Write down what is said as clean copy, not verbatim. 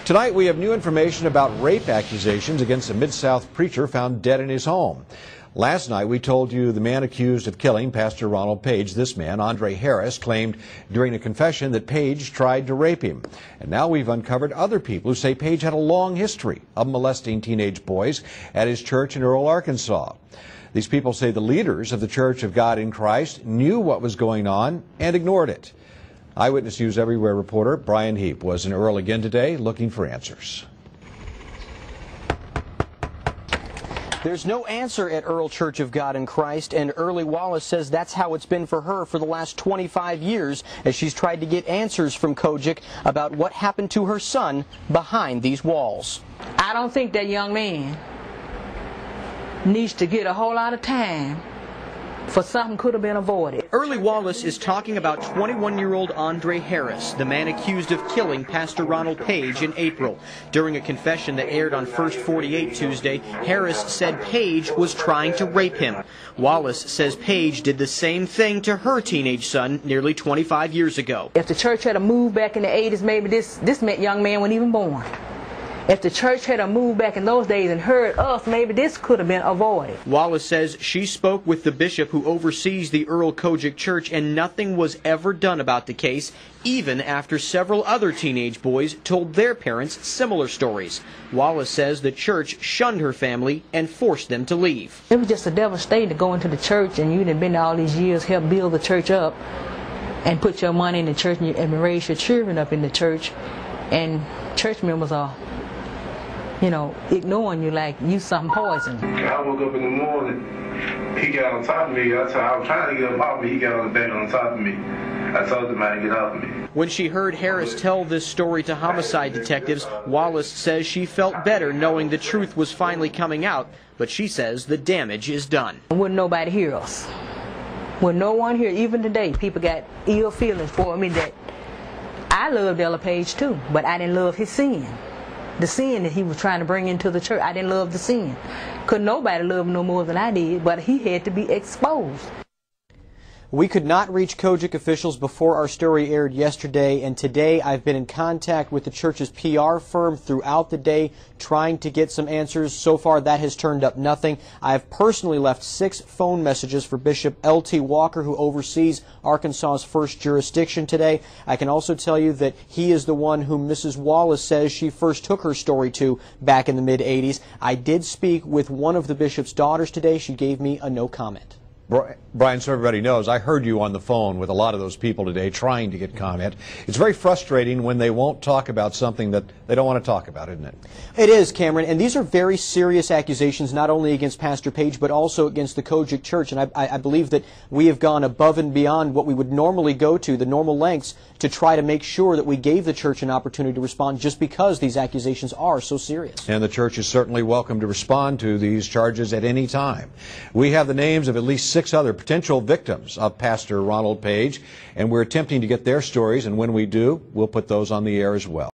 Tonight we have new information about rape accusations against a Mid-South preacher found dead in his home. Last night we told you the man accused of killing Pastor Ronald Page, this man, Andre Harris, claimed during a confession that Page tried to rape him. And now we've uncovered other people who say Page had a long history of molesting teenage boys at his church in Earl, Arkansas. These people say the leaders of the Church of God in Christ knew what was going on and ignored it. Eyewitness News Everywhere reporter Brian Heap was in Earl again today looking for answers. There's no answer at Earl Church of God in Christ, and Early Wallace says that's how it's been for her for the last 25 years as she's tried to get answers from Kojic about what happened to her son behind these walls. I don't think that young man needs to get a whole lot of time for something could have been avoided. Early Wallace is talking about 21-year-old Andre Harris, the man accused of killing Pastor Ronald Page in April. During a confession that aired on First 48 Tuesday, Harris said Page was trying to rape him. Wallace says Page did the same thing to her teenage son nearly 25 years ago. If the church had moved back in the 80s, maybe this young man wasn't even born. If the church had moved back in those days and heard us, maybe this could have been avoided. Wallace says she spoke with the bishop who oversees the Earl Kojic Church and nothing was ever done about the case, even after several other teenage boys told their parents similar stories. Wallace says the church shunned her family and forced them to leave. It was just a devastating to go into the church and you'd have been all these years, help build the church up and put your money in the church and raise your children up in the church, and church members are ignoring you like you some poison. I woke up in the morning, he got on top of me. I was trying to get him off me, he got on the bed on top of me. I told the man to get off me. When she heard Harris tell this story to homicide detectives, Wallace says she felt better knowing the truth was finally coming out, but she says the damage is done. Wouldn't nobody hear us. When no one here, even today, people got ill feelings for me that I loved Ella Page too, but I didn't love his sin. The sin that he was trying to bring into the church, I didn't love the sin. Couldn't nobody love him no more than I did, but he had to be exposed. We could not reach Kojic officials before our story aired yesterday, and today I've been in contact with the church's PR firm throughout the day trying to get some answers. So far that has turned up nothing. I have personally left 6 phone messages for Bishop L.T. Walker, who oversees Arkansas's first jurisdiction today. I can also tell you that he is the one whom Mrs. Wallace says she first took her story to back in the mid-'80s. I did speak with one of the bishop's daughters today. She gave me a no comment. Brian, so everybody knows, I heard you on the phone with a lot of those people today trying to get comment. It's very frustrating when they won't talk about something that they don't want to talk about, isn't it? It is, Cameron, and these are very serious accusations, not only against Pastor Page, but also against the Kojic Church, and I believe that we have gone above and beyond what we would normally go to, the normal lengths, to try to make sure that we gave the church an opportunity to respond just because these accusations are so serious. And the church is certainly welcome to respond to these charges at any time. We have the names of at least 6 other potential victims of Pastor Ronald Page, and we're attempting to get their stories, and when we do, we'll put those on the air as well.